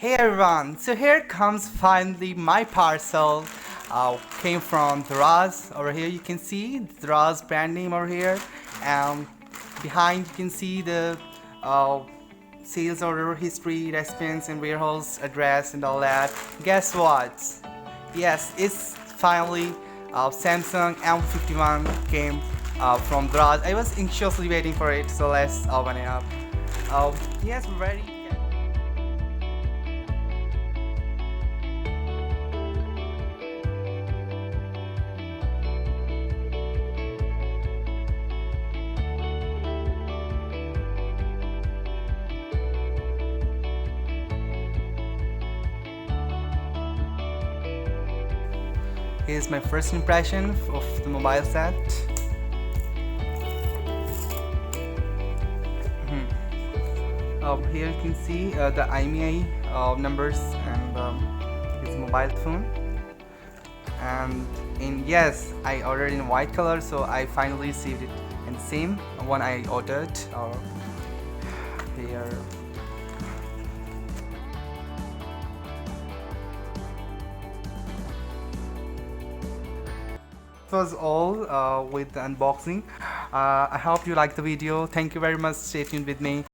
Hey everyone, so here comes finally my parcel. Came from Daraz. Over here you can see Daraz brand name over here, and behind you can see the uh, sales order history, recipients and warehouse address and all that. Guess what? Yes, it's finally Samsung M51 came from Daraz. I was anxiously waiting for it, so let's open it up. Yes, we're ready. Here's my first impression of the mobile set. Here you can see the IMEI numbers and his mobile phone. And yes, I ordered in white color, so I finally received it in the same one I ordered. Here. Was all with the unboxing. I hope you liked the video. Thank you very much. Stay tuned with me.